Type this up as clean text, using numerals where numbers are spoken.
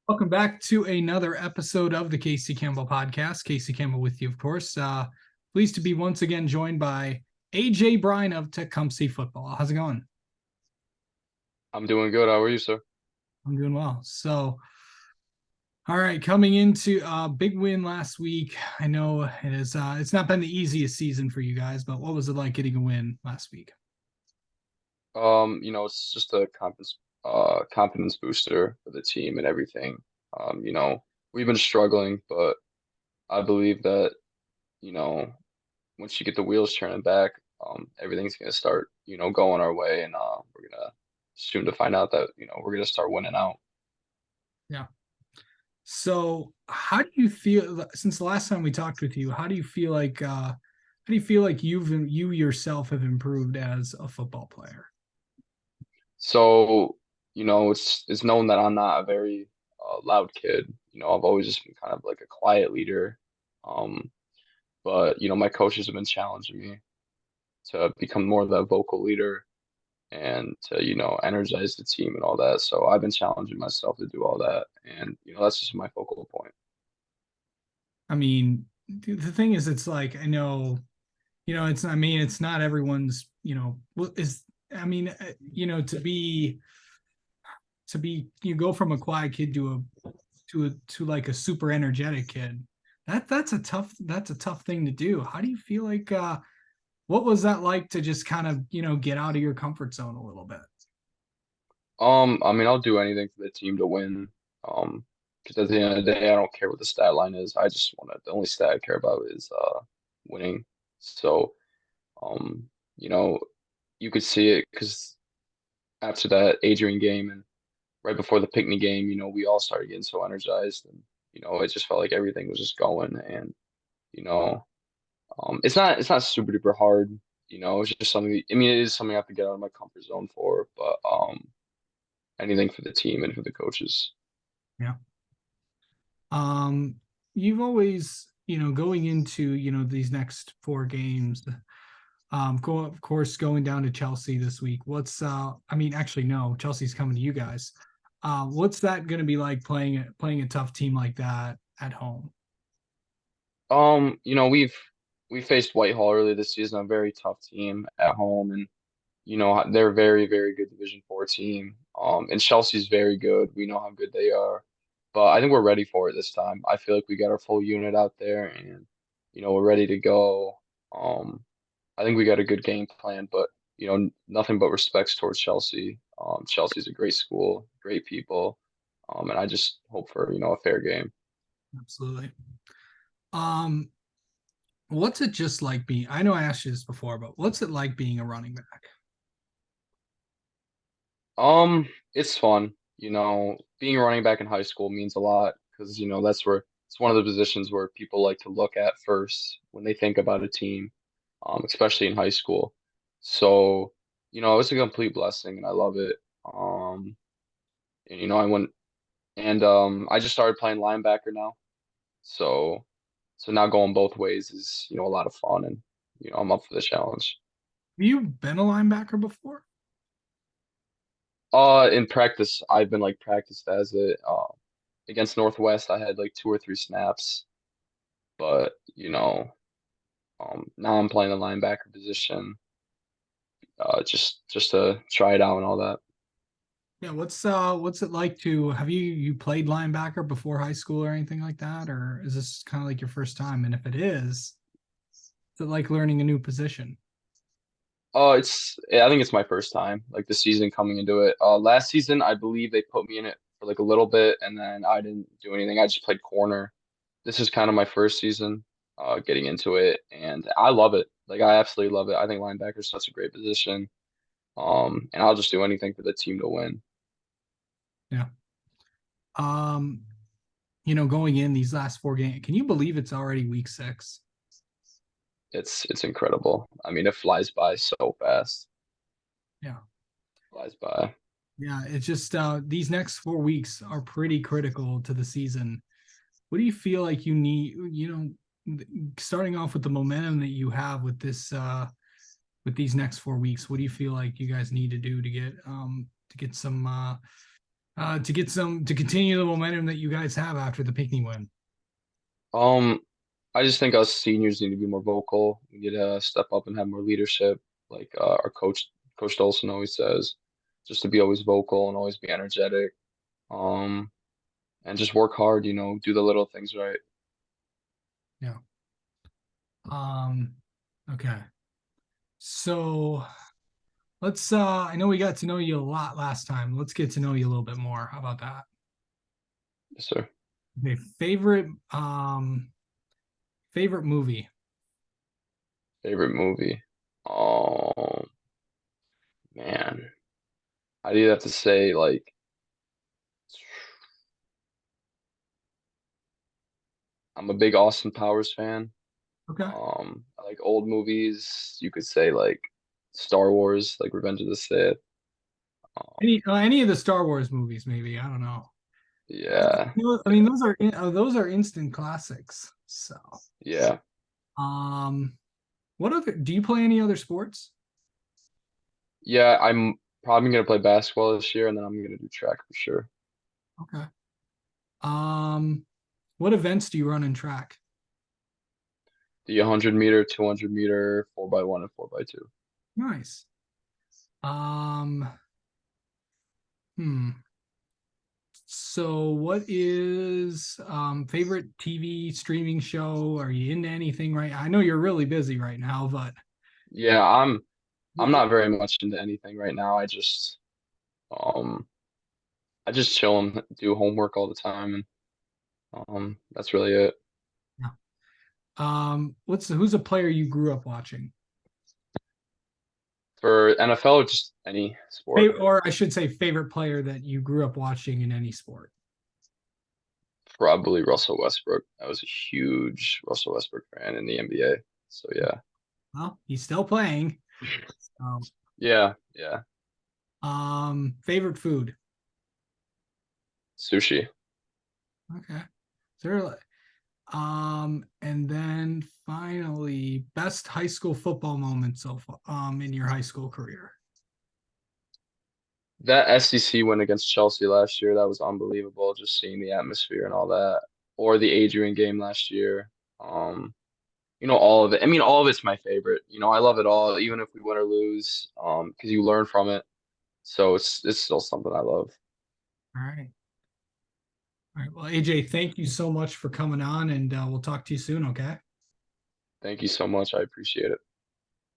Welcome back to another episode of the Casey Campbell podcast. Casey Campbell with you, of course. Pleased to be once again joined by AJ Bryan of Tecumseh Football. How's it going? I'm doing good. How are you, sir? I'm doing well. All right, coming into a big win last week. I know it is. It's not been the easiest season for you guys, but what was it like getting a win last week? It's just a confidence booster for the team and everything. We've been struggling, but I believe that, you know, once you get the wheels turning back, everything's gonna start, going our way, and we're gonna soon to find out that, we're gonna start winning out. Yeah. So, how do you feel since the last time we talked with you? How do you feel like you yourself have improved as a football player? So, it's known that I'm not a very loud kid. I've always just been kind of like a quiet leader. Um, but my coaches have been challenging me to become more of that vocal leader and to, energize the team and all that. So I've been challenging myself to do all that. And, that's just my focal point. I mean, the thing is, it's like I know, it's. I mean, it's not everyone's. Is I mean, to be you go from a quiet kid to like a super energetic kid. That's a tough thing to do. How do you feel like? What was that like to just kind of get out of your comfort zone a little bit? I mean, I'll do anything for the team to win. Because at the end of the day, I don't care what the stat line is. I just want to, the only stat I care about is winning. So, um, you know, you could see it because after that Adrian game and right before the Pickney game, we all started getting so energized and it just felt like everything was just going and you know, it's not super duper hard, it's just something I mean it is something I have to get out of my comfort zone for, but anything for the team and for the coaches. Yeah. Um, you've always, going into, these next four games, go of course going down to Chelsea this week. I mean, actually, no, Chelsea's coming to you guys. What's that going to be like playing a tough team like that at home? We faced Whitehall earlier this season, a very tough team at home, and they're a very, very good Division 4 team. And Chelsea's very good. We know how good they are. But I think we're ready for it this time. I feel like we got our full unit out there and we're ready to go. I think we got a good game plan, but nothing but respects towards Chelsea. Chelsea's a great school, great people. And I just hope for, a fair game. Absolutely. Um, what's it just like being? I know I asked you this before, but what's it like being a running back? It's fun. Being a running back in high school means a lot because, that's where it's one of the positions where people like to look at first when they think about a team, especially in high school. So, it's a complete blessing and I love it. And I went and I just started playing linebacker now. So so now going both ways is, a lot of fun and I'm up for the challenge. Have you been a linebacker before? In practice, I've been like practiced as it. Against Northwest, I had like 2 or 3 snaps, but now I'm playing the linebacker position, just to try it out and all that. Yeah, what's it like to have you played linebacker before high school or anything like that, or is this kind of like your first time? And if it is it like learning a new position? I think it's my first time, like the season coming into it. Last season, I believe they put me in it for like a little bit, and then I didn't do anything. I just played corner. This is kind of my first season, getting into it, and I love it. Like I absolutely love it. I think linebacker is such a great position. And I'll just do anything for the team to win. Yeah. Um, going in these last four games, can you believe it's already week 6? It's incredible. I mean, it flies by so fast. Yeah. Flies by. Yeah, it's just these next 4 weeks are pretty critical to the season. What do you feel like you need, starting off with the momentum that you have with this with these next 4 weeks, what do you feel like you guys need to do to get some To get some to continue the momentum that you guys have after the Pinckney win. Um, I just think us seniors need to be more vocal. We need to step up and have more leadership, like our Coach Dolson always says, just to be always vocal and always be energetic. Um, and just work hard, do the little things right. Yeah. Um, okay. So let's I know we got to know you a lot last time. Let's get to know you a little bit more. How about that? Yes, sir. Okay, favorite movie. Favorite movie. Oh man, I do have to say like I'm a big Austin Powers fan. Okay. I like old movies. You could say like Star Wars, like Revenge of the Sith. Um, Any of the Star Wars movies, maybe. I don't know. yeah, I mean, those are instant classics. So, yeah, um, what other do you play any other sports? yeah. I'm probably gonna play basketball this year, and then I'm gonna do track for sure. Okay. Um, what events do you run in track? The 100 meter, 200 meter, 4x1 and 4x2. Nice. Um, hmm. So what is favorite TV streaming show? Are you into anything right? I know you're really busy right now, but Yeah, I'm not very much into anything right now. Um I just chill and do homework all the time, and that's really it. yeah. Who's a player you grew up watching? For NFL, just any sport. Or I should say favorite player that you grew up watching in any sport. Probably Russell Westbrook. I was a huge Russell Westbrook fan in the NBA. So yeah. Well, he's still playing. So, Yeah, yeah. favorite food. Sushi. Okay. So, and then finally, best high school football moment so far, in your high school career. That SEC win against Chelsea last year, that was unbelievable, just seeing the atmosphere and all that. Or the Adrian game last year. Um, all of it. I mean, all of it's my favorite. I love it all, even if we win or lose, because you learn from it. So it's still something I love. All right. All right. Well, AJ, thank you so much for coming on, and we'll talk to you soon. Okay. Thank you so much. I appreciate it.